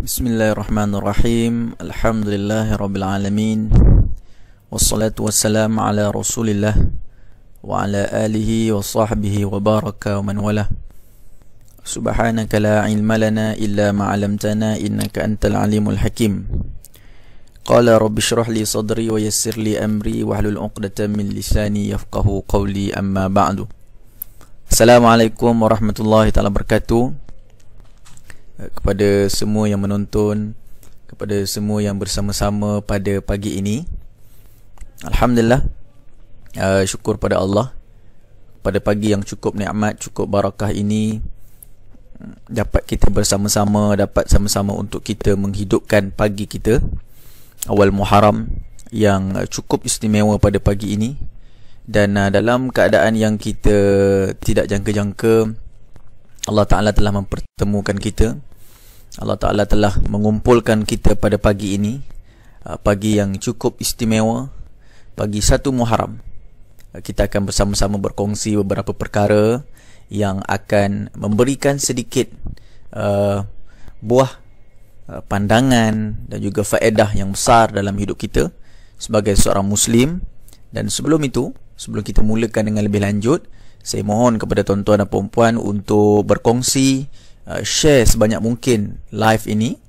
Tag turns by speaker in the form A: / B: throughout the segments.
A: Bismillahirrahmanirrahim. Alhamdulillahirrabbilalamin. Wassalatu wassalamu ala rasulillah wa ala alihi wa sahbihi wa baraka wa man wala. Subhanaka la ilma lana illa ma'alamtana innaka antal alimul hakim. Qala rabbi shrah li sadri wa yassir li amri wahlul 'uqdatam min lisani yafqahu qawli, amma ba'du. Assalamualaikum warahmatullahi taala wabarakatuh. Kepada semua yang menonton, kepada semua yang bersama-sama pada pagi ini, alhamdulillah, syukur pada Allah pada pagi yang cukup nikmat, cukup barakah ini, dapat kita bersama-sama, dapat sama-sama untuk kita menghidupkan pagi kita awal Muharram yang cukup istimewa pada pagi ini. Dan dalam keadaan yang kita tidak jangka-jangka, Allah Ta'ala telah mempertemukan kita. Allah Ta'ala telah mengumpulkan kita pada pagi ini, pagi yang cukup istimewa, pagi 1 Muharram. Kita akan bersama-sama berkongsi beberapa perkara yang akan memberikan sedikit buah pandangan dan juga faedah yang besar dalam hidup kita sebagai seorang Muslim. Dan sebelum itu, sebelum kita mulakan dengan lebih lanjut, saya mohon kepada tuan-tuan dan puan-puan untuk berkongsi, share sebanyak mungkin live ini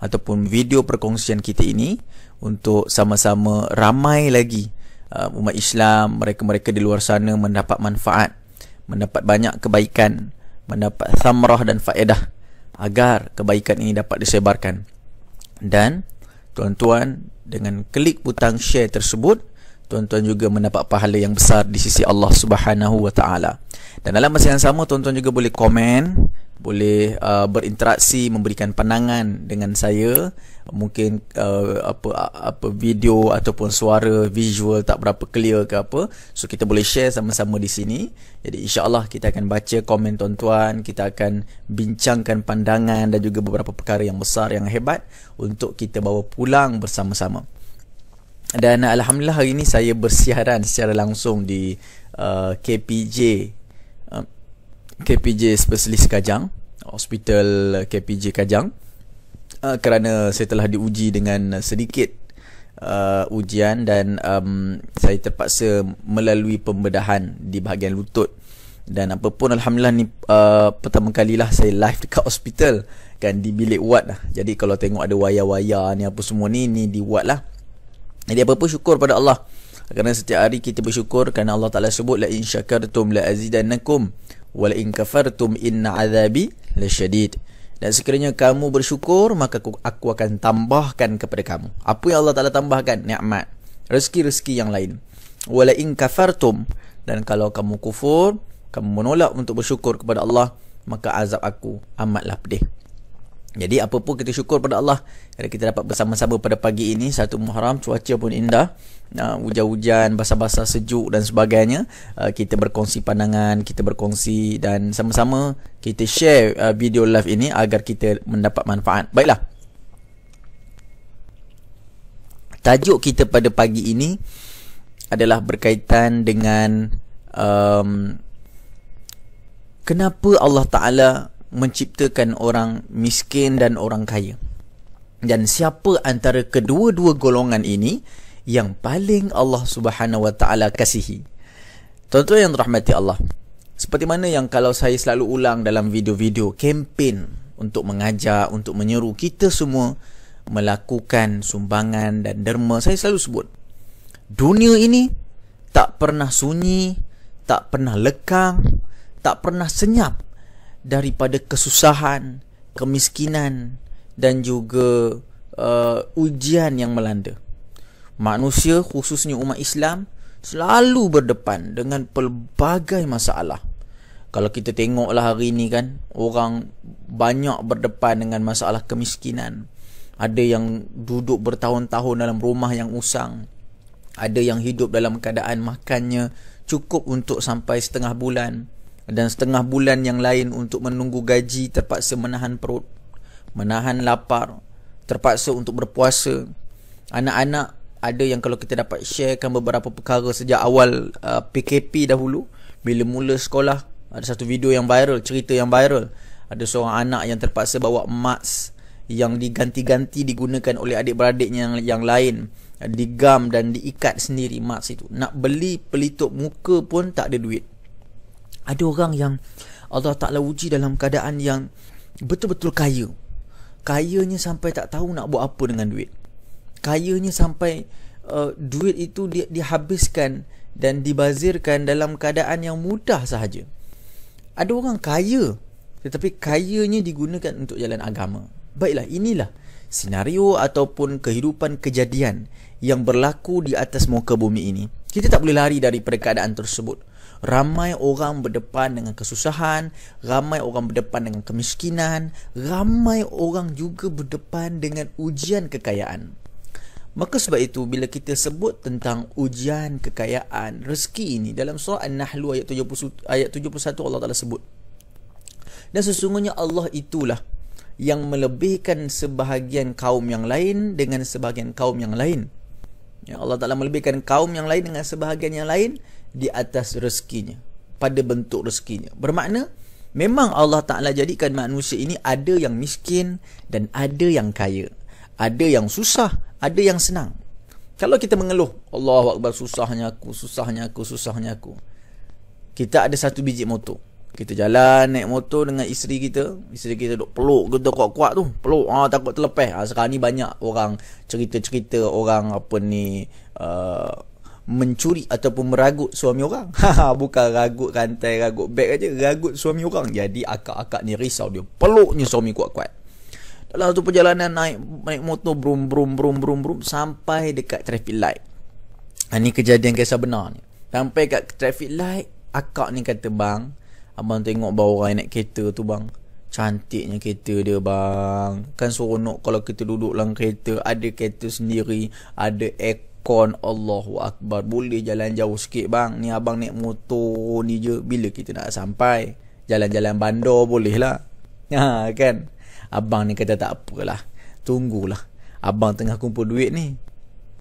A: ataupun video perkongsian kita ini untuk sama-sama ramai lagi umat Islam, mereka-mereka di luar sana mendapat manfaat, mendapat banyak kebaikan, mendapat thamarah dan faedah, agar kebaikan ini dapat disebarkan. Dan tuan-tuan, dengan klik butang share tersebut, tuan-tuan juga mendapat pahala yang besar di sisi Allah Subhanahu wa Ta'ala. Dan dalam masa yang sama, tuan-tuan juga boleh komen, boleh berinteraksi, memberikan pandangan dengan saya. Mungkin apa video ataupun suara visual tak berapa clear ke apa, so kita boleh share sama-sama di sini. Jadi insya-Allah kita akan baca komen tuan-tuan, kita akan bincangkan pandangan dan juga beberapa perkara yang besar, yang hebat untuk kita bawa pulang bersama-sama. Dan alhamdulillah hari ini saya bersiaran secara langsung di KPJ Spesialis Kajang, Hospital KPJ Kajang, kerana saya telah diuji dengan sedikit ujian dan saya terpaksa melalui pembedahan di bahagian lutut. Dan apapun, alhamdulillah ni pertama kalilah saya live dekat hospital, kan, di bilik ward lah. Jadi kalau tengok ada wayar-wayar ni apa semua ni di ward lah. Jadi apa-apa syukur pada Allah, kerana setiap hari kita bersyukur, kerana Allah Ta'ala sebut la in syakartum la azidannakum wa la in kafartum inna azabi lasyadid. Dan sekiranya kamu bersyukur, maka aku akan tambahkan kepada kamu. Apa yang Allah Ta'ala tambahkan? Nikmat, rezeki-rezeki yang lain. Wa la in kafartum, dan kalau kamu kufur, kamu menolak untuk bersyukur kepada Allah, maka azab aku amatlah pedih. Jadi apa pun kita syukur pada Allah kerana kita dapat bersama-sama pada pagi ini 1 Muharram, cuaca pun indah, hujan-hujan, basah-basah, sejuk dan sebagainya. Kita berkongsi pandangan, kita berkongsi dan sama-sama kita share video live ini agar kita mendapat manfaat. Baiklah, tajuk kita pada pagi ini adalah berkaitan dengan kenapa Allah Ta'ala menciptakan orang miskin dan orang kaya, dan siapa antara kedua-dua golongan ini yang paling Allah Subhanahu wa Ta'ala kasihi. Tuan-tuan yang dirahmati Allah, seperti mana yang kalau saya selalu ulang dalam video-video kempen untuk mengajak, untuk menyeru kita semua melakukan sumbangan dan derma, saya selalu sebut dunia ini tak pernah sunyi, tak pernah lekang, tak pernah senyap daripada kesusahan, kemiskinan dan juga ujian yang melanda. Manusia, khususnya umat Islam, selalu berdepan dengan pelbagai masalah. Kalau kita tengoklah hari ini, kan, orang banyak berdepan dengan masalah kemiskinan. Ada yang duduk bertahun-tahun dalam rumah yang usang, ada yang hidup dalam keadaan makannya cukup untuk sampai setengah bulan, dan setengah bulan yang lain untuk menunggu gaji terpaksa menahan perut, menahan lapar, terpaksa untuk berpuasa. Anak-anak ada yang kalau kita dapat sharekan beberapa perkara sejak awal PKP dahulu, bila mula sekolah, ada satu video yang viral, cerita yang viral. Ada seorang anak yang terpaksa bawa mask yang diganti-ganti digunakan oleh adik-beradiknya yang lain, digam dan diikat sendiri mas itu. Nak beli pelitup muka pun tak ada duit. Ada orang yang Allah Ta'ala uji dalam keadaan yang betul-betul kaya. Kayanya sampai tak tahu nak buat apa dengan duit. Kayanya sampai duit itu dihabiskan dan dibazirkan dalam keadaan yang mudah sahaja. Ada orang kaya tetapi kayanya digunakan untuk jalan agama. Baiklah, inilah senario ataupun kehidupan kejadian yang berlaku di atas muka bumi ini. Kita tak boleh lari dari keadaan tersebut. Ramai orang berdepan dengan kesusahan, ramai orang berdepan dengan kemiskinan, ramai orang juga berdepan dengan ujian kekayaan. Maka sebab itu bila kita sebut tentang ujian kekayaan, rezeki ini dalam surah An-Nahl ayat 71 Allah Ta'ala sebut. Dan sesungguhnya Allah itulah yang melebihkan sebahagian kaum yang lain dengan sebahagian kaum yang lain. Ya, Allah Ta'ala melebihkan kaum yang lain dengan sebahagian yang lain di atas rezekinya, pada bentuk rezekinya. Bermakna memang Allah Ta'ala jadikan manusia ini ada yang miskin dan ada yang kaya, ada yang susah, ada yang senang. Kalau kita mengeluh, Allahu Akbar, susahnya aku, susahnya aku, susahnya aku. Kita ada satu biji motor, kita jalan naik motor dengan isteri kita duk peluk kita kuat-kuat tu, peluk, takut terlepas. Sekarang ni banyak orang cerita-cerita orang apa ni, mencuri ataupun meragut suami orang. Bukan ragut rantai, ragut beg aja, ragut suami orang. Jadi akak-akak ni risau, dia peluknya suami kuat-kuat. Dalam satu perjalanan naik motor brum sampai dekat traffic light. Ini kejadian kisah benar ni. Sampai kat traffic light, akak ni kata, bang, abang tengok bawa orang naik kereta tu bang, cantiknya kereta dia bang, kan seronok kalau kita duduk dalam kereta, ada kereta sendiri, ada aircon, Allahu Akbar, boleh jalan jauh sikit bang. Ni abang naik motor ni je, bila kita nak sampai? Jalan-jalan bandar boleh lah. Kan? Abang ni kata tak apalah, tunggulah, abang tengah kumpul duit ni.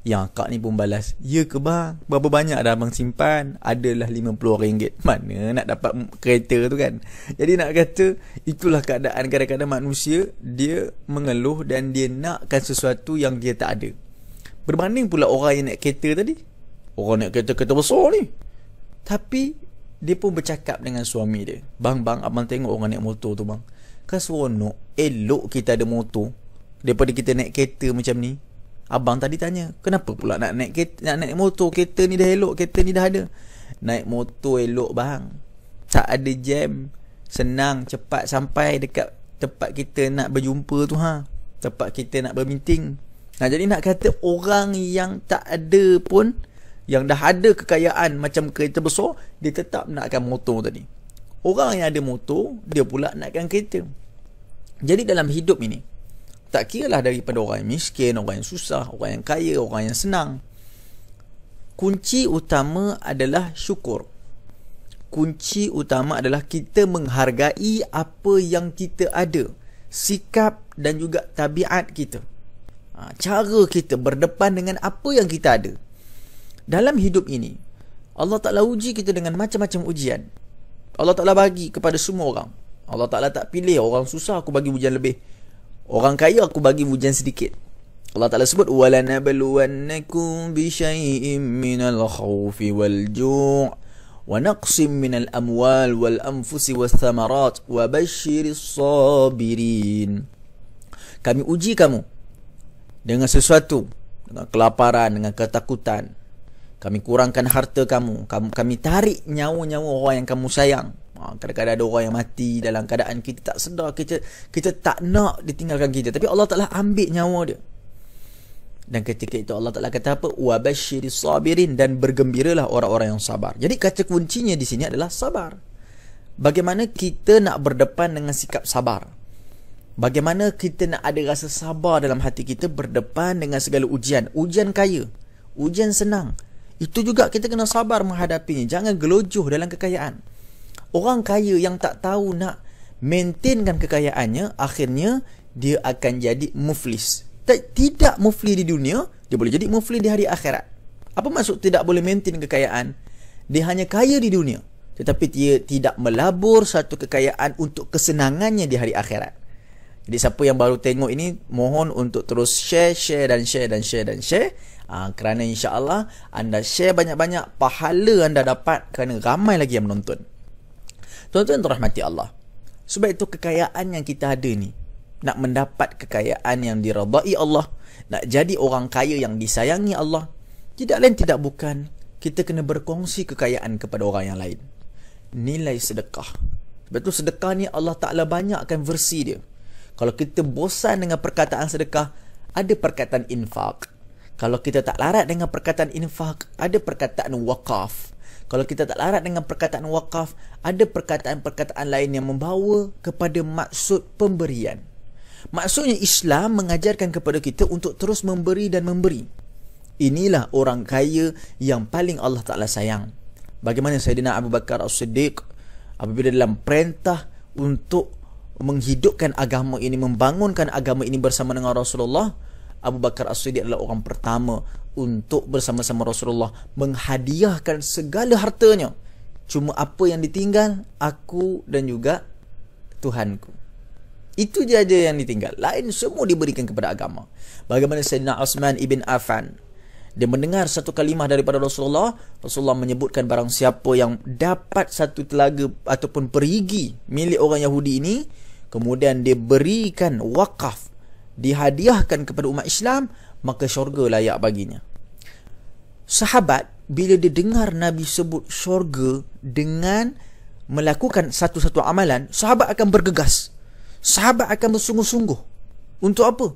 A: Yang akak ni pun balas, ya ke bang? Berapa banyak dah abang simpan? Adalah RM50. Mana nak dapat kereta tu kan? Jadi nak kata, itulah keadaan kadang-kadang manusia, dia mengeluh dan dia nakkan sesuatu yang dia tak ada. Berbanding pula orang yang naik kereta tadi. Orang naik kereta besar ni, tapi dia pun bercakap dengan suami dia, bang, abang tengok orang naik motor tu bang, kan seronok, elok kita ada motor daripada kita naik kereta macam ni. Abang tadi tanya, kenapa pula nak naik motor? Kereta ni dah elok, kereta ni dah ada. Naik motor elok bang, tak ada jam, senang, cepat sampai dekat tempat kita nak berjumpa tu, tempat kita nak bermeeting. Jadi nak kata orang yang tak ada pun, yang dah ada kekayaan macam kereta besar, dia tetap nakkan motor tadi. Orang yang ada motor, dia pula nakkan kereta. Jadi dalam hidup ini, tak kiralah daripada orang yang miskin, orang yang susah, orang yang kaya, orang yang senang, kunci utama adalah syukur. Kunci utama adalah kita menghargai apa yang kita ada, sikap dan juga tabiat kita, cara kita berdepan dengan apa yang kita ada. Dalam hidup ini, Allah Ta'ala uji kita dengan macam-macam ujian. Allah Ta'ala bagi kepada semua orang. Allah Ta'ala tak pilih, orang susah aku bagi ujian lebih, orang kaya aku bagi ujian sedikit. Allah Ta'ala sebut, وَلَنَبْلُوَنَّكُمْ بِشَيْءٍ مِّنَ الْخَوْفِ وَالْجُوعِ وَنَقْصٍ مِّنَ الْأَمْوَالِ وَالْأَنفُسِ وَالثَّمَرَاتِ وَبَشِّرِ الصَّابِرِينَ. Kami uji kamu dengan sesuatu, dengan kelaparan, dengan ketakutan. Kami kurangkan harta kamu, kami tarik nyawa-nyawa orang yang kamu sayang. Kadang-kadang ada orang yang mati dalam keadaan kita tak sedar, kita tak nak ditinggalkan kita, tapi Allah Ta'ala ambil nyawa dia. Dan ketika itu Allah Ta'ala kata apa? وَبَشِّرِ الصَّابِرِينَ, dan bergembiralah orang-orang yang sabar. Jadi kata kuncinya di sini adalah sabar. Bagaimana kita nak berdepan dengan sikap sabar? Bagaimana kita nak ada rasa sabar dalam hati kita berdepan dengan segala ujian? Ujian kaya, ujian senang, itu juga kita kena sabar menghadapinya. Jangan gelojoh dalam kekayaan. Orang kaya yang tak tahu nak maintainkan kekayaannya, akhirnya dia akan jadi muflis. Tidak muflis di dunia, dia boleh jadi muflis di hari akhirat. Apa maksud tidak boleh maintain kekayaan? Dia hanya kaya di dunia, tetapi dia tidak melabur satu kekayaan untuk kesenangannya di hari akhirat. Jadi siapa yang baru tengok ini, mohon untuk terus share kerana insya-Allah anda share banyak-banyak, pahala anda dapat kerana ramai lagi yang menonton. Tuan-tuan terrahmati Allah. Sebab itu kekayaan yang kita ada ni, nak mendapat kekayaan yang diredai Allah, nak jadi orang kaya yang disayangi Allah, tidak lain tidak bukan kita kena berkongsi kekayaan kepada orang yang lain. Nilai sedekah. Sebab itu sedekah ni Allah Ta'ala banyakkan versi dia. Kalau kita bosan dengan perkataan sedekah, ada perkataan infak. Kalau kita tak larat dengan perkataan infak, ada perkataan wakaf. Kalau kita tak larat dengan perkataan wakaf, ada perkataan-perkataan lain yang membawa kepada maksud pemberian. Maksudnya Islam mengajarkan kepada kita untuk terus memberi dan memberi. Inilah orang kaya yang paling Allah Ta'ala sayang. Bagaimana Sayyidina Abu Bakar As-Siddiq apabila dalam perintah untuk menghidupkan agama ini, membangunkan agama ini bersama dengan Rasulullah, Abu Bakar As-Siddiq adalah orang pertama untuk bersama-sama Rasulullah menghadiahkan segala hartanya. Cuma apa yang ditinggal, aku dan juga Tuhanku. Itu je aja yang ditinggal. Lain semua diberikan kepada agama. Bagaimana Sayyidina Uthman ibn Affan, dia mendengar satu kalimah daripada Rasulullah. Rasulullah menyebutkan barang siapa yang dapat satu telaga ataupun perigi milik orang Yahudi ini, kemudian dia berikan wakaf, dihadiahkan kepada umat Islam, maka syurga layak baginya. Sahabat bila dia dengar Nabi sebut syurga dengan melakukan satu-satu amalan, sahabat akan bergegas. Sahabat akan bersungguh-sungguh. Untuk apa?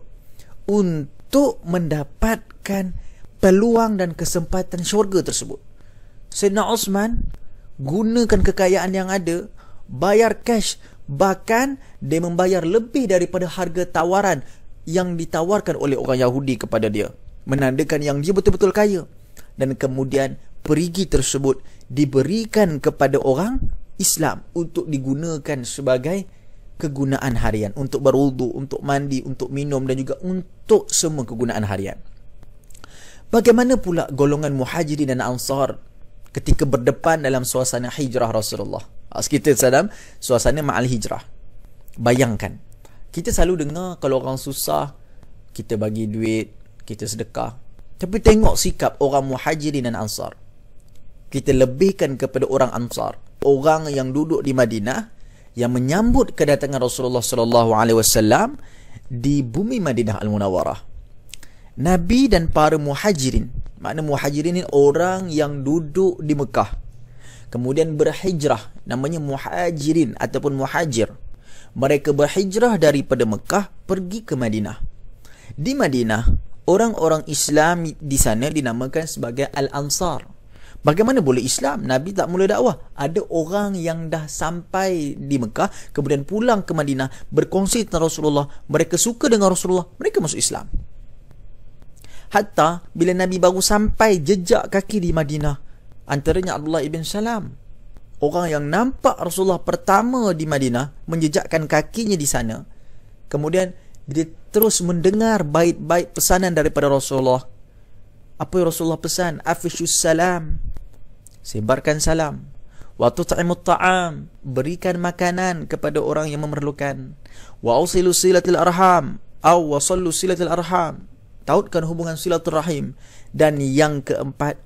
A: Untuk mendapatkan peluang dan kesempatan syurga tersebut. Sayyidina Uthman gunakan kekayaan yang ada, bayar cash, bahkan dia membayar lebih daripada harga tawaran yang ditawarkan oleh orang Yahudi kepada dia, menandakan yang dia betul-betul kaya. Dan kemudian perigi tersebut diberikan kepada orang Islam untuk digunakan sebagai kegunaan harian, untuk berwudu, untuk mandi, untuk minum dan juga untuk semua kegunaan harian. Bagaimana pula golongan Muhajirin dan Ansar ketika berdepan dalam suasana hijrah Rasulullah? Kita dalam suasana ma'al hijrah. Bayangkan, kita selalu dengar kalau orang susah, kita bagi duit, kita sedekah. Tapi tengok sikap orang Muhajirin dan Ansar. Kita lebihkan kepada orang Ansar, orang yang duduk di Madinah, yang menyambut kedatangan Rasulullah SAW di bumi Madinah Al-Munawwarah. Nabi dan para Muhajirin, makna Muhajirin ini orang yang duduk di Mekah, kemudian berhijrah, namanya Muhajirin ataupun Muhajir. Mereka berhijrah daripada Mekah pergi ke Madinah. Di Madinah, orang-orang Islam di sana dinamakan sebagai Al-Ansar. Bagaimana boleh Islam? Nabi tak mula dakwah. Ada orang yang dah sampai di Mekah, kemudian pulang ke Madinah, berkongsi tentang Rasulullah. Mereka suka dengan Rasulullah, mereka masuk Islam. Hatta bila Nabi baru sampai jejak kaki di Madinah, antaranya Abdullah ibn Salam, orang yang nampak Rasulullah pertama di Madinah, menjejakkan kakinya di sana. Kemudian dia terus mendengar bait-bait pesanan daripada Rasulullah. Apa yang Rasulullah pesan? Afishus salam, sebarkan salam. Wa tut'imut ta'am, berikan makanan kepada orang yang memerlukan. Wa usilu silatil arham, aw wasallu silatil arham, tautkan hubungan silaturahim. Dan yang keempat,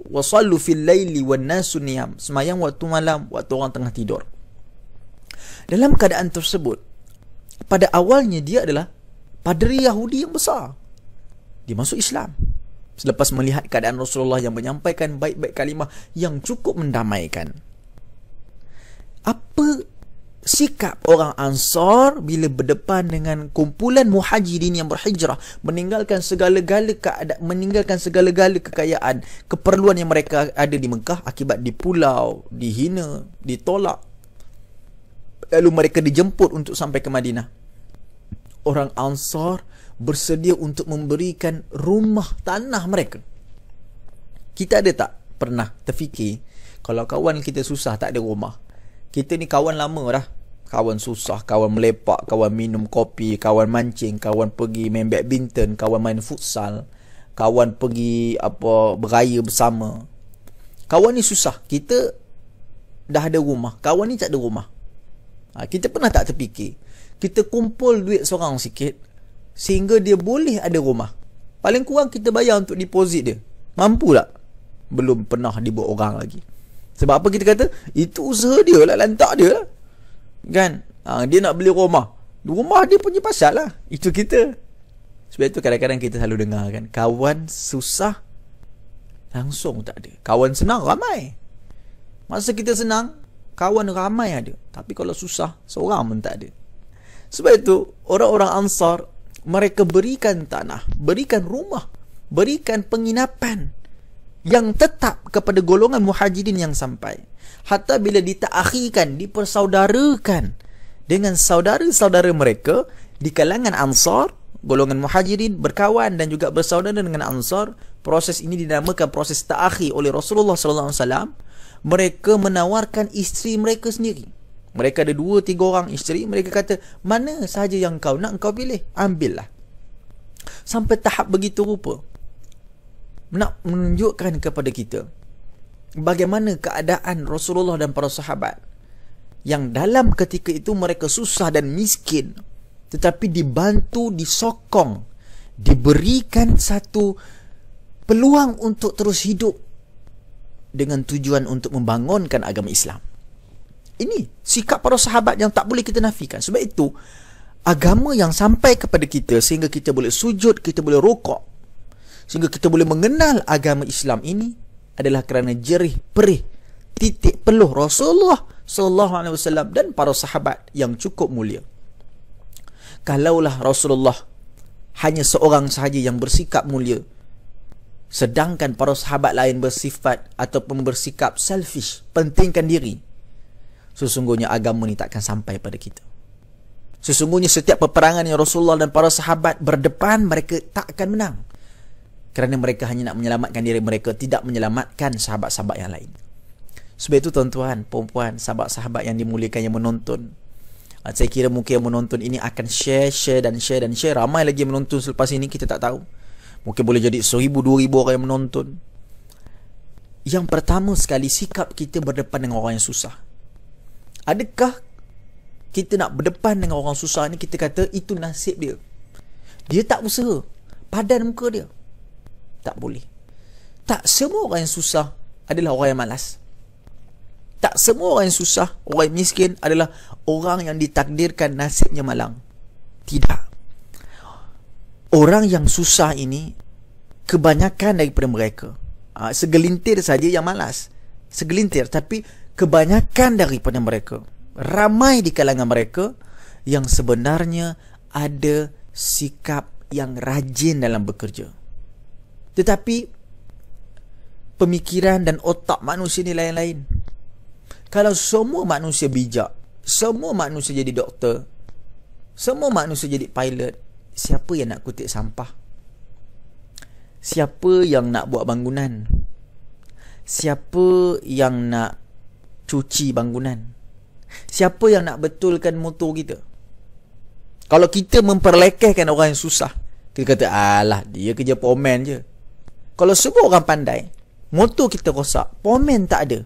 A: wasallu fil laili wan nasu niyam, semayang waktu malam, waktu orang tengah tidur. Dalam keadaan tersebut, pada awalnya dia adalah padri Yahudi yang besar. Dia masuk Islam selepas melihat keadaan Rasulullah yang menyampaikan baik-baik kalimah yang cukup mendamaikan. Apa sikap orang Ansar bila berdepan dengan kumpulan Muhajirin yang berhijrah, meninggalkan segala-gala keadaan, meninggalkan segala-gala kekayaan, keperluan yang mereka ada di Mekah akibat di pulau, dihina, ditolak, lalu mereka dijemput untuk sampai ke Madinah. Orang Ansar bersedia untuk memberikan rumah tanah mereka. Kita ada tak pernah terfikir kalau kawan kita susah tak ada rumah? Kita ni kawan lama dah. Kawan susah, kawan melepak, kawan minum kopi, kawan mancing, kawan pergi main badminton, kawan main futsal, kawan pergi beraya bersama. Kawan ni susah, kita dah ada rumah, kawan ni tak ada rumah. Kita pernah tak terfikir kita kumpul duit seorang sikit sehingga dia boleh ada rumah. Paling kurang kita bayar untuk deposit dia. Mampu tak? Belum pernah dibuat orang lagi. Sebab apa kita kata? Itu usaha dia lah, lantak dia lah. Kan? Dia nak beli rumah. Rumah dia punya pasal lah. Itu kita. Sebab itu kadang-kadang kita selalu dengar kan, kawan susah langsung tak ada. Kawan senang ramai. Masa kita senang, kawan ramai ada. Tapi kalau susah, seorang pun tak ada. Sebab itu orang-orang Ansar, mereka berikan tanah, berikan rumah, berikan penginapan yang tetap kepada golongan muhajirin yang sampai. Hatta bila ditaakhirkan, dipersaudarakan dengan saudara-saudara mereka di kalangan Ansar, golongan muhajirin berkawan dan juga bersaudara dengan Ansar. Proses ini dinamakan proses ta'akhir oleh Rasulullah SAW. Mereka menawarkan isteri mereka sendiri. Mereka ada 2-3 orang isteri. Mereka kata, mana sahaja yang kau nak, kau pilih, ambillah. Sampai tahap begitu rupa, nak menunjukkan kepada kita bagaimana keadaan Rasulullah dan para sahabat, yang dalam ketika itu mereka susah dan miskin, tetapi dibantu, disokong, diberikan satu peluang untuk terus hidup dengan tujuan untuk membangunkan agama Islam. Ini sikap para sahabat yang tak boleh kita nafikan. Sebab itu agama yang sampai kepada kita sehingga kita boleh sujud, kita boleh rukuk, sehingga kita boleh mengenal agama Islam ini adalah kerana jerih perih titik peluh Rasulullah SAW dan para sahabat yang cukup mulia. Kalaulah Rasulullah hanya seorang sahaja yang bersikap mulia, sedangkan para sahabat lain bersifat ataupun bersikap selfish, pentingkan diri, sesungguhnya agama ni takkan sampai pada kita. Sesungguhnya setiap peperangan yang Rasulullah dan para sahabat berdepan, mereka tak akan menang. Kerana mereka hanya nak menyelamatkan diri mereka, tidak menyelamatkan sahabat-sahabat yang lain. Sebab itu tuan-tuan, perempuan, sahabat-sahabat yang dimuliakan yang menonton, saya kira mungkin yang menonton ini akan share. Ramai lagi yang menonton selepas ini, kita tak tahu. Mungkin boleh jadi 1,000-2,000 orang yang menonton. Yang pertama sekali, sikap kita berdepan dengan orang yang susah. Adakah kita nak berdepan dengan orang susah ni, kita kata itu nasib dia, dia tak usaha, padan muka dia? Tak boleh. Tak semua orang yang susah adalah orang yang malas. Tak semua orang yang susah, orang yang miskin adalah orang yang ditakdirkan nasibnya malang. Tidak. Orang yang susah ini, kebanyakan daripada mereka, segelintir saja yang malas, segelintir, tapi kebanyakan daripada mereka, ramai di kalangan mereka yang sebenarnya ada sikap yang rajin dalam bekerja. Tetapi pemikiran dan otak manusia ni lain-lain. Kalau semua manusia bijak, semua manusia jadi doktor, semua manusia jadi pilot, siapa yang nak kutip sampah? Siapa yang nak buat bangunan? Siapa yang nak cuci bangunan? Siapa yang nak betulkan motor kita? Kalau kita memperlekehkan orang yang susah, kita kata, alah, dia kerja pomen je. Kalau semua orang pandai, motor kita rosak, pomen tak ada,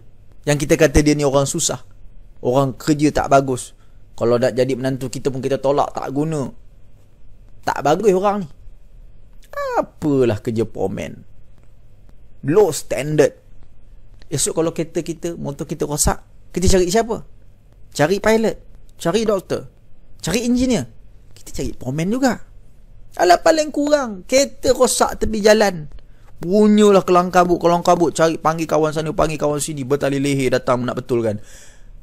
A: yang kita kata dia ni orang susah, orang kerja tak bagus, kalau nak jadi menantu kita pun kita tolak, tak guna, tak bagus orang ni. Apalah kerja pomen, low standard. Esok kalau kereta kita, motor kita rosak, kita cari siapa? Cari pilot, cari doktor, cari engineer. Kita cari pomen juga. Alah, paling kurang kereta rosak tepi jalan, bunyilah kelang kabut, cari, panggil kawan sana, panggil kawan sini, bertali leher datang nak betulkan.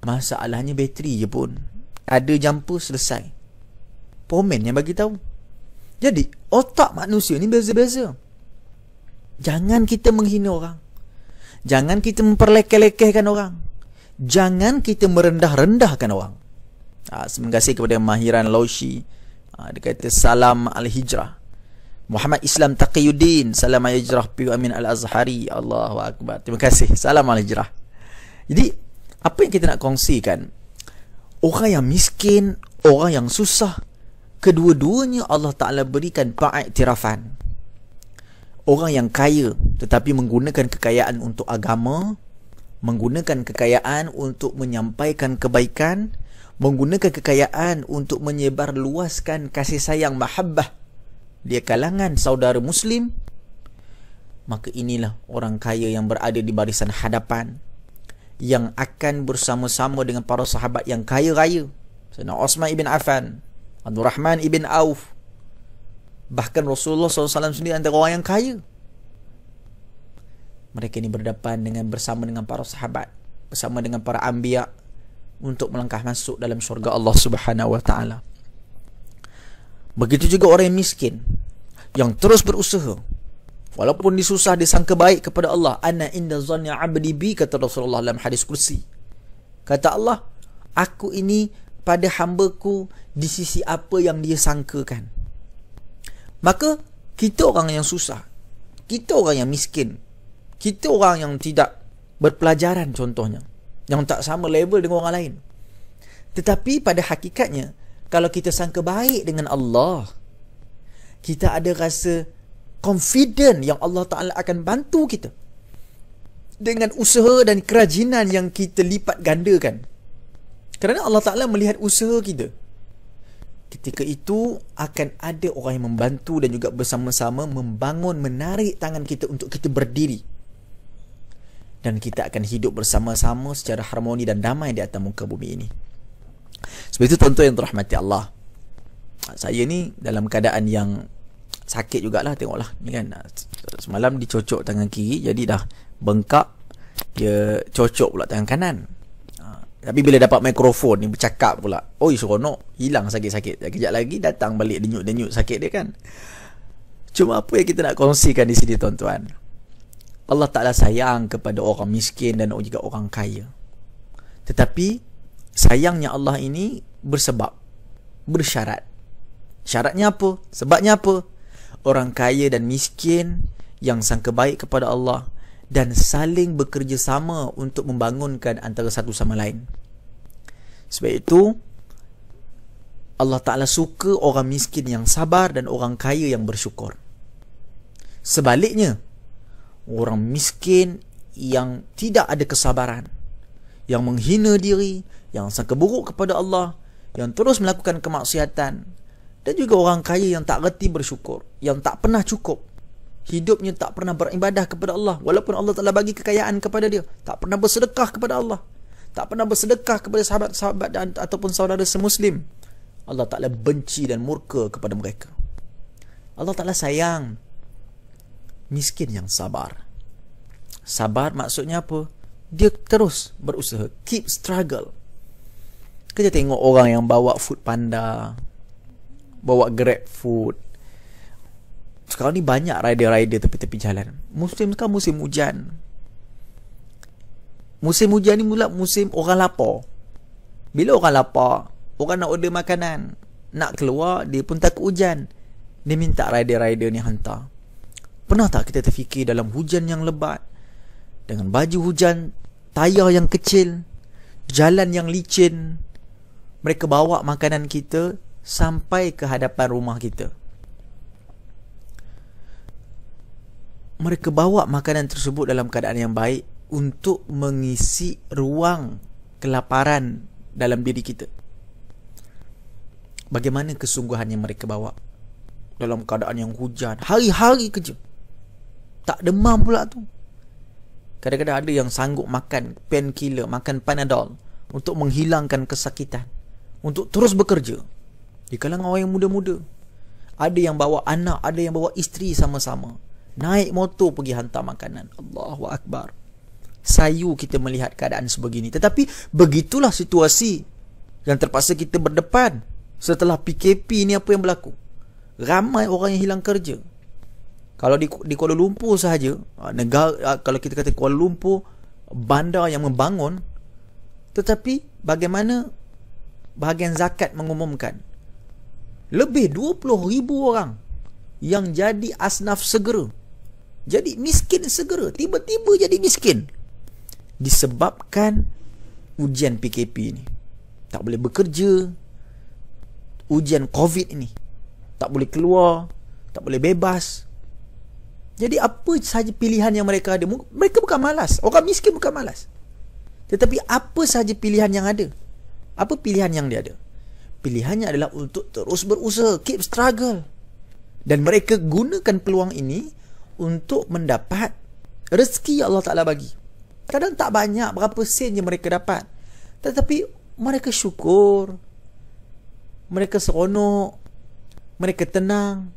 A: Masalahnya bateri je pun, ada jumper, selesai. Pomen yang bagi tahu. Jadi otak manusia ni beza-beza. Jangan kita menghina orang, jangan kita memperlekeh-lekehkan orang, jangan kita merendah-rendahkan orang. Terima kasih kepada Mahiran Laushi. Dia kata salam al-hijrah. Muhammad Islam Taqiyuddin, salam al-hijrah. Piu Amin Al-Azhari, Allahu Akbar. Terima kasih, salam al-hijrah. Jadi apa yang kita nak kongsikan, orang yang miskin, orang yang susah, kedua-duanya Allah Ta'ala berikan pengiktirafan. Orang yang kaya tetapi menggunakan kekayaan untuk agama, menggunakan kekayaan untuk menyampaikan kebaikan, menggunakan kekayaan untuk menyebar luaskan kasih sayang mahabbah di kalangan saudara muslim, maka inilah orang kaya yang berada di barisan hadapan, yang akan bersama-sama dengan para sahabat yang kaya raya, Sayyidina Uthman ibn Affan, Abdul Rahman ibn Auf, bahkan Rasulullah SAW sendiri antara orang yang kaya. Mereka ini berdepan bersama dengan para sahabat, bersama dengan para anbiya, untuk melangkah masuk dalam syurga Allah Subhanahu wa taala. Begitu juga orang yang miskin, yang terus berusaha walaupun disusah, disangka baik kepada Allah. Ana inda zanni 'abdi bi, kata Rasulullah dalam hadis kursi. Kata Allah, aku ini pada hambaku di sisi apa yang dia sangkakan. Maka kita orang yang susah, kita orang yang miskin, kita orang yang tidak berpelajaran contohnya, yang tak sama level dengan orang lain, tetapi pada hakikatnya kalau kita sangka baik dengan Allah, kita ada rasa confident yang Allah Ta'ala akan bantu kita dengan usaha dan kerajinan yang kita lipat gandakan, kerana Allah Ta'ala melihat usaha kita. Ketika itu akan ada orang yang membantu dan juga bersama-sama membangun, menarik tangan kita untuk kita berdiri, dan kita akan hidup bersama-sama secara harmoni dan damai di atas muka bumi ini. Sebab itu tuan-tuan yang dirahmati Allah, saya ni dalam keadaan yang sakit jugalah, tengoklah ni kan, semalam dicocok tangan kiri, jadi dah bengkak, dia cocok pula tangan kanan. Tapi bila dapat mikrofon ni bercakap pula, oi seronok, hilang sakit-sakit. Kejap lagi datang balik denyut-denyut sakit dia kan. Cuma apa yang kita nak kongsikan di sini tuan-tuan, Allah Ta'ala sayang kepada orang miskin dan juga orang kaya. Tetapi sayangnya Allah ini bersebab, bersyarat. Syaratnya apa? Sebabnya apa? Orang kaya dan miskin yang sangka baik kepada Allah dan saling bekerjasama untuk membangunkan antara satu sama lain. Sebab itu Allah Ta'ala suka orang miskin yang sabar dan orang kaya yang bersyukur. Sebaliknya, orang miskin yang tidak ada kesabaran, yang menghina diri, yang sangka buruk kepada Allah, yang terus melakukan kemaksiatan, dan juga orang kaya yang tak reti bersyukur, yang tak pernah cukup, hidupnya tak pernah beribadah kepada Allah, walaupun Allah telah bagi kekayaan kepada dia, tak pernah bersedekah kepada Allah, tak pernah bersedekah kepada sahabat-sahabat ataupun saudara semuslim. Allah Ta'ala benci dan murka kepada mereka. Allah Ta'ala sayang miskin yang sabar. Sabar maksudnya apa? Dia terus berusaha, keep struggle. Kita tengok orang yang bawa food panda, bawa grab food. Sekarang ni banyak rider-rider tepi-tepi jalan. Musim sekarang musim hujan. Musim hujan ni mula musim orang lapar. Bila orang lapar, orang nak order makanan, nak keluar, dia pun takut hujan, dia minta rider-rider ni hantar. Pernah tak kita terfikir dalam hujan yang lebat, dengan baju hujan, tayar yang kecil, jalan yang licin, mereka bawa makanan kita sampai ke hadapan rumah kita. Mereka bawa makanan tersebut dalam keadaan yang baik untuk mengisi ruang kelaparan dalam diri kita. Bagaimana kesungguhan yang mereka bawa dalam keadaan yang hujan, hari-hari kerja, tak demam pula tu. Kadang-kadang ada yang sanggup makan painkiller, makan Panadol untuk menghilangkan kesakitan, untuk terus bekerja. Di kalangan orang yang muda-muda, ada yang bawa anak, ada yang bawa isteri sama-sama, naik motor pergi hantar makanan. Allahu Akbar. Sayu kita melihat keadaan sebegini. Tetapi begitulah situasi yang terpaksa kita berdepan setelah PKP ni. Apa yang berlaku? Ramai orang yang hilang kerja. Kalau di Kuala Lumpur sahaja, negara, kalau kita kata Kuala Lumpur, bandar yang membangun, tetapi bagaimana bahagian zakat mengumumkan lebih 20,000 orang yang jadi asnaf segera, jadi miskin segera, tiba-tiba jadi miskin, disebabkan ujian PKP ini. Tak boleh bekerja, ujian COVID ini, tak boleh keluar, tak boleh bebas. Jadi apa sahaja pilihan yang mereka ada, mereka bukan malas, orang miskin bukan malas, tetapi apa sahaja pilihan yang ada, Apa pilihan yang dia ada? Pilihannya adalah untuk terus berusaha, keep struggle. Dan mereka gunakan peluang ini untuk mendapat rezeki yang Allah Ta'ala bagi. Kadang tak banyak, berapa sen je mereka dapat, tetapi mereka syukur, mereka seronok, mereka tenang.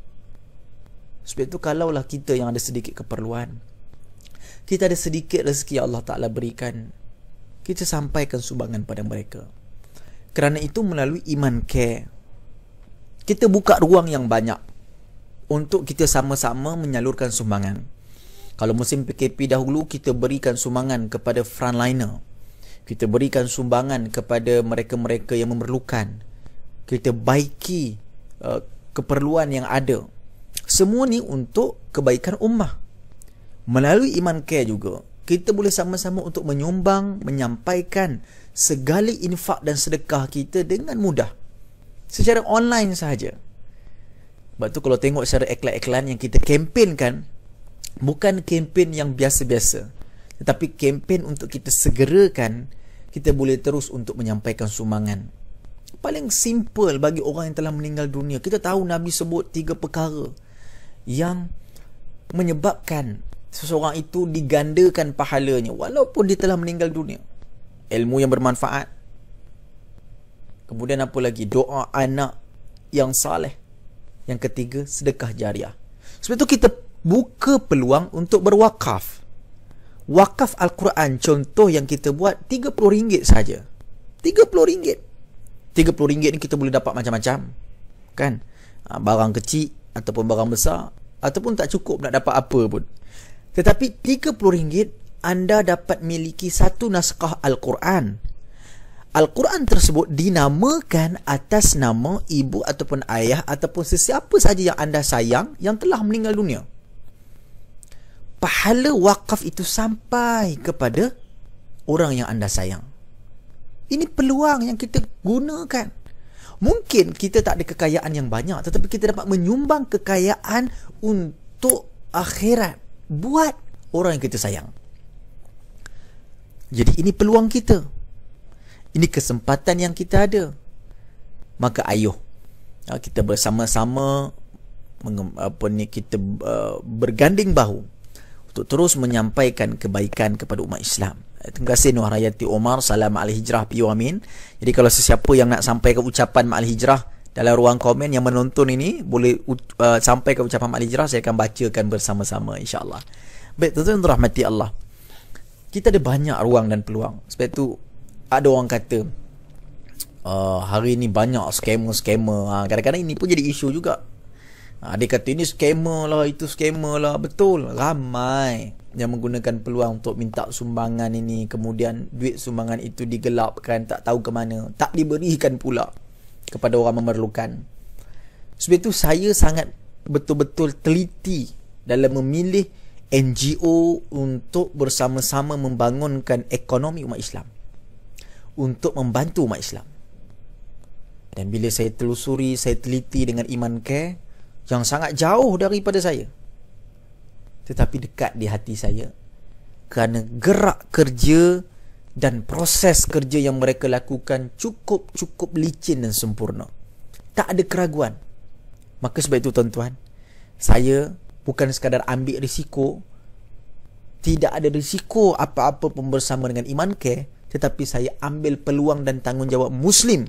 A: Sebab itu kalaulah kita yang ada sedikit keperluan, kita ada sedikit rezeki yang Allah Ta'ala berikan, kita sampaikan sumbangan pada mereka. Kerana itu melalui Iman Care, kita buka ruang yang banyak untuk kita sama-sama menyalurkan sumbangan. Kalau musim PKP dahulu, kita berikan sumbangan kepada frontliner, kita berikan sumbangan kepada mereka-mereka yang memerlukan, kita baiki keperluan yang ada. Semua ni untuk kebaikan ummah. Melalui Iman Care juga, kita boleh sama-sama untuk menyumbang, menyampaikan segala infak dan sedekah kita dengan mudah, secara online sahaja. Sebab tu kalau tengok secara iklan-iklan yang kita kempenkan, bukan kempen yang biasa-biasa, tetapi kempen untuk kita segerakan, kita boleh terus untuk menyampaikan sumbangan. Paling simple bagi orang yang telah meninggal dunia, kita tahu Nabi sebut 3 perkara yang menyebabkan seseorang itu digandakan pahalanya walaupun dia telah meninggal dunia. Ilmu yang bermanfaat, kemudian apa lagi? Doa anak yang saleh, yang ketiga sedekah jariah. Sebab itu kita buka peluang untuk berwakaf. Wakaf Al-Quran, contoh yang kita buat, RM30 saja. RM30. RM30 ni kita boleh dapat macam-macam, kan? Barang kecil ataupun barang besar, ataupun tak cukup nak dapat apa pun. Tetapi RM30 anda dapat miliki satu naskah Al-Quran. Al-Quran tersebut dinamakan atas nama ibu ataupun ayah ataupun sesiapa saja yang anda sayang yang telah meninggal dunia. Pahala wakaf itu sampai kepada orang yang anda sayang. Ini peluang yang kita gunakan. Mungkin kita tak ada kekayaan yang banyak, tetapi kita dapat menyumbang kekayaan untuk akhirat buat orang yang kita sayang. Jadi ini peluang kita, ini kesempatan yang kita ada. Maka ayuh kita bersama-sama kita berganding bahu untuk terus menyampaikan kebaikan kepada umat Islam. Terima kasih Nur Hayati Omar, salam Ma'al Hijrah Piyu Amin. Jadi kalau sesiapa yang nak sampaikan ucapan Ma'al Hijrah dalam ruang komen, yang menonton ini boleh sampaikan ucapan Ma'al Hijrah, saya akan bacakan bersama-sama insya-Allah. Baik, tuan-tuan rahmati Allah, kita ada banyak ruang dan peluang. Sebab tu ada orang kata hari ni banyak scammer. Kadang-kadang ini pun jadi isu juga. Dia kata ini scammer lah, itu scammer lah. Betul, ramai yang menggunakan peluang untuk minta sumbangan ini, kemudian duit sumbangan itu digelapkan, tak tahu ke mana, tak diberikan pula kepada orang memerlukan. Sebab itu saya sangat betul-betul teliti dalam memilih NGO untuk bersama-sama membangunkan ekonomi umat Islam, untuk membantu umat Islam. Dan bila saya telusuri, saya teliti dengan Iman Care yang sangat jauh daripada saya, tetapi dekat di hati saya, kerana gerak kerja dan proses kerja yang mereka lakukan cukup licin dan sempurna, tak ada keraguan. Maka sebab itu tuan-tuan, saya bukan sekadar ambil risiko, tidak ada risiko apa-apa pun bersama dengan Iman Care, tetapi saya ambil peluang dan tanggungjawab Muslim.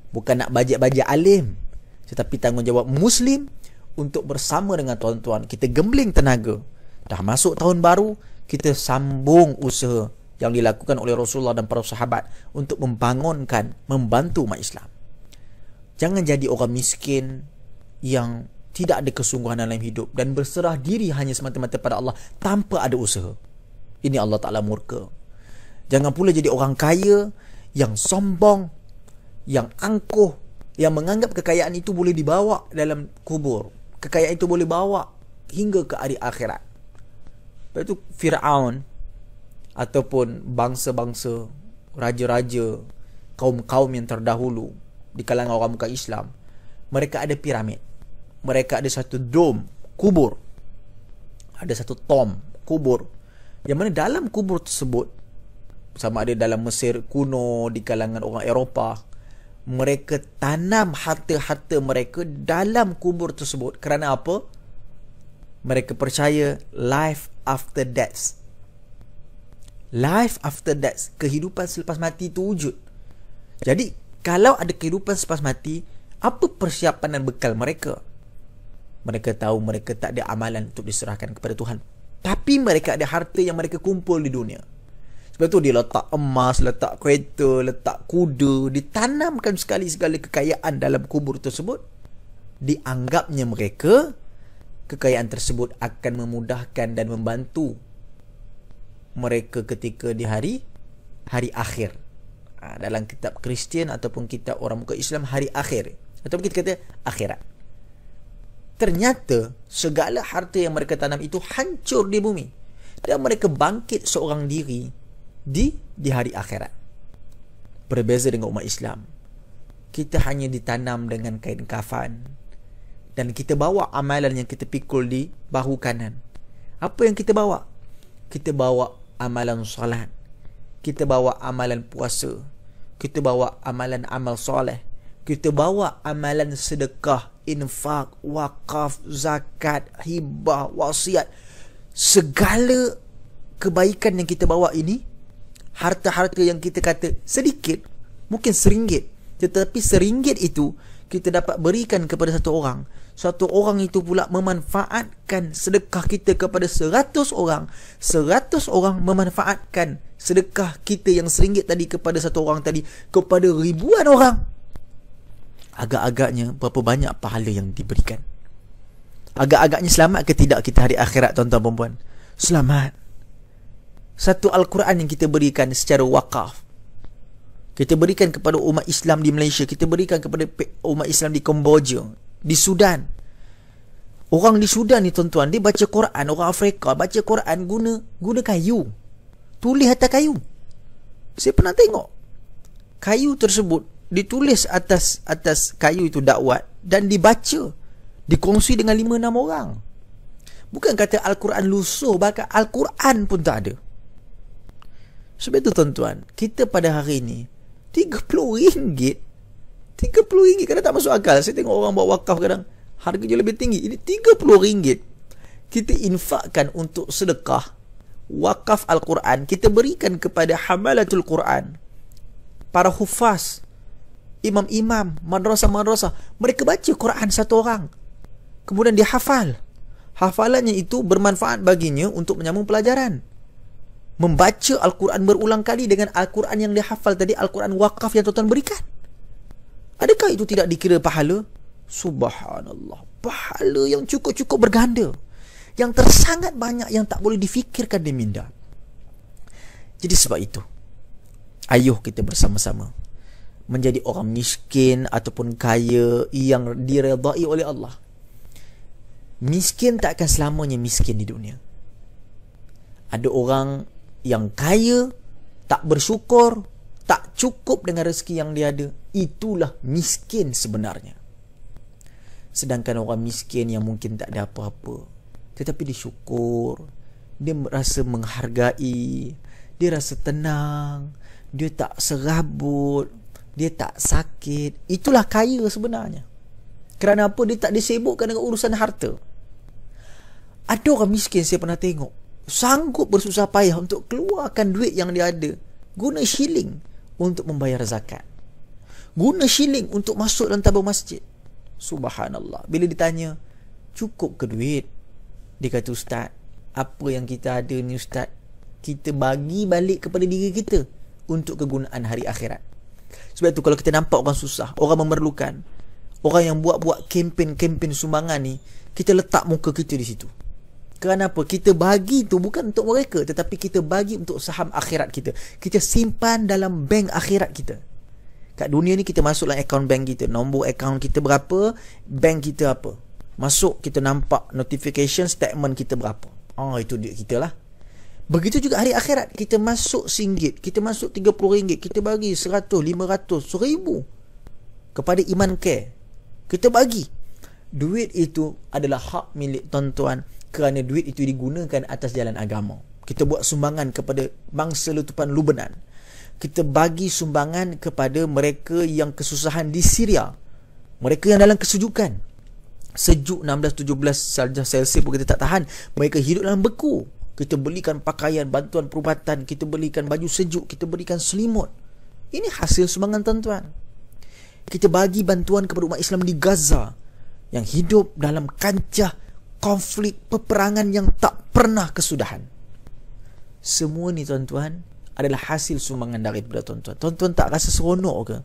A: Bukan nak bajak-bajak alim, tetapi tanggungjawab Muslim untuk bersama dengan tuan-tuan kita gembling tenaga. Dah masuk tahun baru, kita sambung usaha yang dilakukan oleh Rasulullah dan para sahabat untuk membangunkan, membantu umat Islam. Jangan jadi orang miskin yang tidak ada kesungguhan dalam hidup dan berserah diri hanya semata-mata pada Allah tanpa ada usaha. Ini Allah Ta'ala murka. Jangan pula jadi orang kaya yang sombong, yang angkuh, yang menganggap kekayaan itu boleh dibawa dalam kubur, kekayaan itu boleh bawa hingga ke hari akhirat. Lepas itu Fir'aun ataupun bangsa-bangsa, raja-raja, kaum-kaum yang terdahulu di kalangan orang muka Islam, mereka ada piramid, mereka ada satu dom kubur, ada satu tomb kubur, yang mana dalam kubur tersebut sama ada dalam Mesir kuno, di kalangan orang Eropah, mereka tanam harta-harta mereka dalam kubur tersebut. Kerana apa? Mereka percaya life after death. Life after death, kehidupan selepas mati itu wujud. Jadi kalau ada kehidupan selepas mati, apa persiapan dan bekal mereka? Mereka tahu mereka tak ada amalan untuk diserahkan kepada Tuhan, tapi mereka ada harta yang mereka kumpul di dunia. Sebab tu dia letak emas, letak kereta, letak kuda, ditanamkan segala kekayaan dalam kubur tersebut. Dianggapnya mereka, kekayaan tersebut akan memudahkan dan membantu mereka ketika di hari akhir. Dalam kitab Kristian ataupun kitab orang muka Islam, hari akhir, ataupun kita kata akhirat. Ternyata segala harta yang mereka tanam itu hancur di bumi, dan mereka bangkit seorang diri di hari akhirat. Berbeza dengan umat Islam, kita hanya ditanam dengan kain kafan, dan kita bawa amalan yang kita pikul di bahu kanan. Apa yang kita bawa? Kita bawa amalan solat, kita bawa amalan puasa, kita bawa amalan amal soleh, kita bawa amalan sedekah, infak, wakaf, zakat, hibah, wasiat. Segala kebaikan yang kita bawa ini, harta-harta yang kita kata sedikit, mungkin RM1, tetapi RM1 itu kita dapat berikan kepada satu orang. Satu orang itu pula memanfaatkan sedekah kita kepada 100 orang. 100 orang memanfaatkan sedekah kita yang RM1 tadi kepada satu orang tadi kepada ribuan orang. Agak-agaknya berapa banyak pahala yang diberikan? Agak-agaknya selamat ke tidak kita hari akhirat, tuan-tuan dan puan? Selamat. Satu Al-Quran yang kita berikan secara wakaf, kita berikan kepada umat Islam di Malaysia, kita berikan kepada umat Islam di Kemboja, di Sudan. Orang di Sudan ni, tuan-tuan, dia baca Quran. Orang Afrika baca Quran guna kayu, tulis atas kayu. Saya pernah tengok kayu tersebut ditulis atas kayu itu dakwat, dan dibaca, dikongsi dengan 5-6 orang. Bukan kata Al-Quran lusuh, bahkan Al-Quran pun tak ada. Sebab itu, tuan-tuan, kita pada hari ini RM30 kadang tak masuk akal. Saya tengok orang buat wakaf kadang harganya lebih tinggi. Ini RM30 kita infakkan untuk sedekah wakaf Al-Quran. Kita berikan kepada hamalatul Quran, para hufaz, imam-imam, madrasah-madrasah. Mereka baca Quran satu orang, kemudian dia hafal. Hafalannya itu bermanfaat baginya untuk menyambung pelajaran. Membaca Al-Quran berulang kali dengan Al-Quran yang dia hafal tadi, Al-Quran wakaf yang tuan-tuan berikan. Adakah itu tidak dikira pahala? Subhanallah, pahala yang cukup-cukup berganda, yang tersangat banyak, yang tak boleh difikirkan di minda. Jadi sebab itu, ayuh kita bersama-sama menjadi orang miskin ataupun kaya yang diredai oleh Allah. Miskin tak akan selamanya miskin di dunia. Ada orang yang kaya, tak bersyukur, tak cukup dengan rezeki yang dia ada. Itulah miskin sebenarnya. Sedangkan orang miskin yang mungkin tak ada apa-apa, tetapi dia syukur, dia rasa menghargai, dia rasa tenang, dia tak serabut, dia tak sakit. Itulah kaya sebenarnya. Kerana apa? Dia tak disibukkan dengan urusan harta. Ada orang miskin, saya pernah tengok, sanggup bersusah payah untuk keluarkan duit yang dia ada, guna shilling untuk membayar zakat, guna shilling untuk masuk dalam tabung masjid. Subhanallah. Bila ditanya, cukup ke duit? Dia kata, ustaz, apa yang kita ada ni ustaz, kita bagi balik kepada diri kita untuk kegunaan hari akhirat. Sebab tu kalau kita nampak orang susah, orang memerlukan, orang yang buat kempen sumbangan ni, kita letak muka kita di situ. Kerana apa? Kita bagi tu bukan untuk mereka, tetapi kita bagi untuk saham akhirat kita. Kita simpan dalam bank akhirat kita. Kat dunia ni kita masuk dalam akaun bank kita, nombor akaun kita berapa, bank kita apa. Masuk, kita nampak notification statement kita berapa. Oh, itu duit kita lah. Begitu juga hari akhirat. Kita masuk RM1, kita masuk RM30, kita bagi 100, 500, 1000 kepada iman care. Kita bagi. Duit itu adalah hak milik tuan-tuan, kerana duit itu digunakan atas jalan agama. Kita buat sumbangan kepada bangsa letupan Lubnan. Kita bagi sumbangan kepada mereka yang kesusahan di Syria. Mereka yang dalam kesejukan. Sejuk 16-17 darjah Celsius pun kita tak tahan. Mereka hidup dalam beku. Kita belikan pakaian, bantuan perubatan, kita belikan baju sejuk, kita berikan selimut. Ini hasil sumbangan tuan-tuan. Kita bagi bantuan kepada umat Islam di Gaza yang hidup dalam kancah konflik peperangan yang tak pernah kesudahan. Semua ni tuan-tuan adalah hasil sumbangan daripada tuan-tuan. Tuan-tuan tak rasa seronok ke?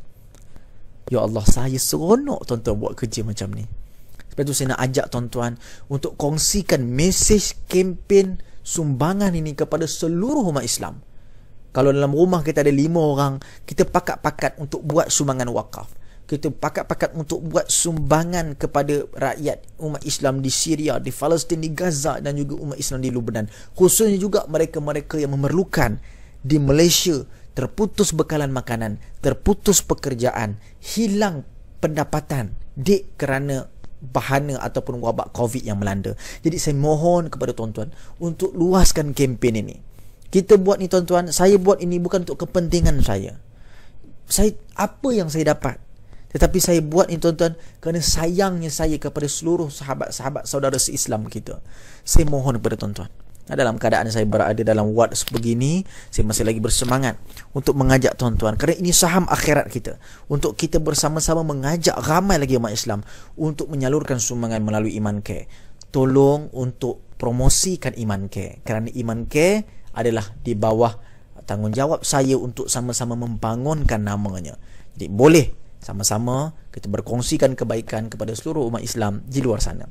A: Ya Allah, saya seronok tuan-tuan buat kerja macam ni. Sebab tu saya nak ajak tuan-tuan untuk kongsikan mesej kempen sumbangan ini kepada seluruh umat Islam. Kalau dalam rumah kita ada 5 orang, kita pakat-pakat untuk buat sumbangan wakaf. Kita pakat-pakat untuk buat sumbangan kepada rakyat umat Islam di Syria, di Palestin, di Gaza dan juga umat Islam di Lubnan. Khususnya juga mereka-mereka yang memerlukan di Malaysia, terputus bekalan makanan, terputus pekerjaan, hilang pendapatan kerana bahana ataupun wabak COVID yang melanda. Jadi saya mohon kepada tuan-tuan untuk luaskan kempen ini. Kita buat ni tuan-tuan, saya buat ini bukan untuk kepentingan saya. Apa yang saya dapat, tetapi saya buat ini tuan-tuan kerana sayangnya saya kepada seluruh sahabat-sahabat saudara se-Islam kita. Saya mohon kepada tuan-tuan, dalam keadaan saya berada dalam wad sebegini, saya masih lagi bersemangat untuk mengajak tuan-tuan, kerana ini saham akhirat kita, untuk kita bersama-sama mengajak ramai lagi umat Islam untuk menyalurkan sumbangan melalui Iman Care. Tolong untuk promosikan Iman Care, kerana Iman Care adalah di bawah tanggungjawab saya untuk sama-sama membangunkan namanya. Jadi boleh sama-sama kita berkongsikan kebaikan kepada seluruh umat Islam di luar sana.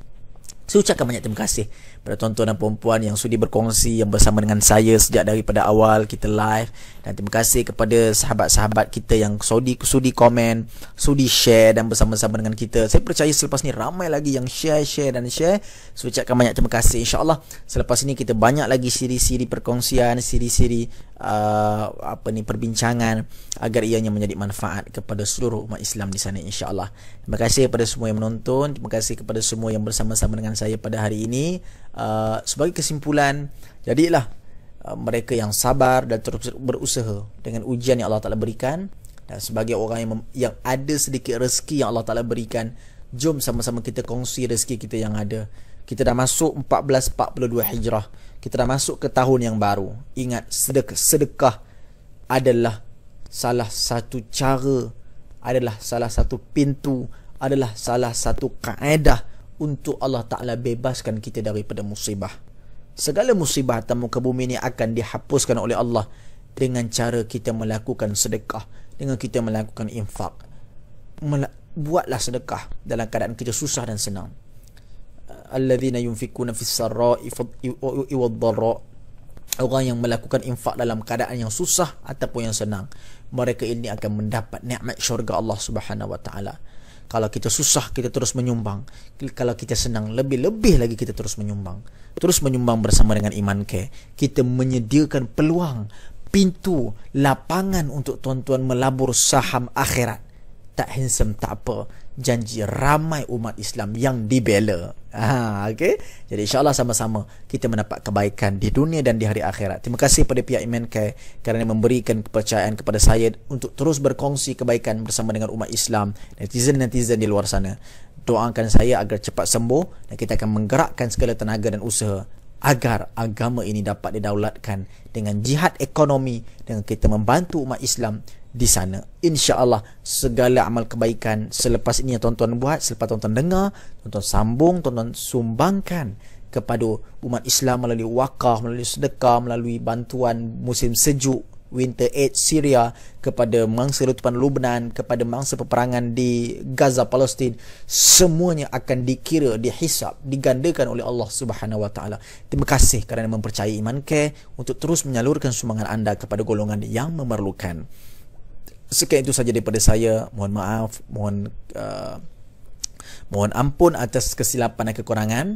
A: Saya ucapkan banyak terima kasih pada tuan-tuan dan puan-puan yang sudi berkongsi, yang bersama dengan saya sejak daripada awal kita live. Dan terima kasih kepada sahabat-sahabat kita yang sudi komen, sudi share dan bersama-sama dengan kita. Saya percaya selepas ni ramai lagi yang share. Saya ucapkan banyak terima kasih. InsyaAllah selepas ini kita banyak lagi siri-siri perkongsian, siri-siri perbincangan agar ianya menjadi manfaat kepada seluruh umat Islam di sana, insya-Allah. Terima kasih kepada semua yang menonton, terima kasih kepada semua yang bersama-sama dengan saya pada hari ini. Sebagai kesimpulan, jadilah mereka yang sabar dan terus berusaha dengan ujian yang Allah Taala berikan, dan sebagai orang yang ada sedikit rezeki yang Allah Taala berikan, jom sama-sama kita kongsi rezeki kita yang ada. Kita dah masuk 1442 Hijrah. Kita dah masuk ke tahun yang baru. Ingat, sedekah adalah salah satu cara, adalah salah satu pintu, adalah salah satu kaedah untuk Allah Ta'ala bebaskan kita daripada musibah. Segala musibah atas muka bumi ini akan dihapuskan oleh Allah dengan cara kita melakukan sedekah, dengan kita melakukan infak. Buatlah sedekah dalam keadaan kita susah dan senang. Alladzina yunfikuna fis sarra'i wad-dharra. Orang yang melakukan infak dalam keadaan yang susah ataupun yang senang, mereka ini akan mendapat nikmat syurga Allah Subhanahu wa taala. Kalau kita susah, kita terus menyumbang. Kalau kita senang, lebih-lebih lagi kita terus menyumbang. Terus menyumbang bersama dengan Iman Care. Kita menyediakan peluang, pintu, lapangan untuk tuan-tuan melabur saham akhirat. Tak handsome tak apa, janji ramai umat Islam yang dibela. Okay? Jadi insyaAllah sama-sama kita mendapat kebaikan di dunia dan di hari akhirat. Terima kasih pada pihak Iman Care kerana memberikan kepercayaan kepada saya untuk terus berkongsi kebaikan bersama dengan umat Islam, netizen-netizen di luar sana. Doakan saya agar cepat sembuh dan kita akan menggerakkan segala tenaga dan usaha agar agama ini dapat didaulatkan dengan jihad ekonomi, dengan kita membantu umat Islam di sana. InsyaAllah segala amal kebaikan selepas ini yang tuan-tuan buat, selepas tuan-tuan dengar, tuan-tuan sambung, tuan-tuan sumbangkan kepada umat Islam melalui wakaf, melalui sedekah, melalui bantuan musim sejuk, Winter Aid Syria, kepada mangsa letupan Lubnan, kepada mangsa peperangan di Gaza, Palestin. Semuanya akan dikira, dihisap, digandakan oleh Allah Subhanahu wa taala. Terima kasih kerana mempercayai Iman Care untuk terus menyalurkan sumbangan anda kepada golongan yang memerlukan. Sekian itu saja daripada saya. Mohon maaf, mohon ampun atas kesilapan dan kekurangan.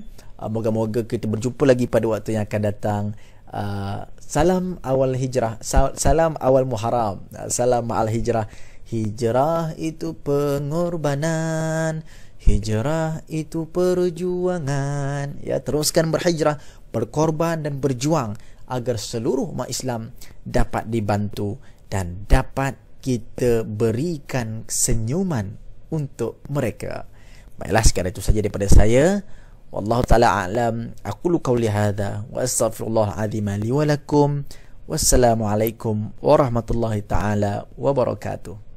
A: Moga-moga kita berjumpa lagi pada waktu yang akan datang. Salam awal hijrah, salam awal Muharram, salam ma'al hijrah. Hijrah itu pengorbanan, hijrah itu perjuangan. Ya, teruskan berhijrah, berkorban dan berjuang
B: agar seluruh umat Islam dapat dibantu dan dapat kita berikan senyuman untuk mereka. Baiklah, sekadar itu saja daripada saya. Wallahu ta'ala a'lam. Aqulu qawli hadha wa astaghfirullahal azim li wa lakum. Wassalamualaikum warahmatullahi ta'ala wabarakatuh.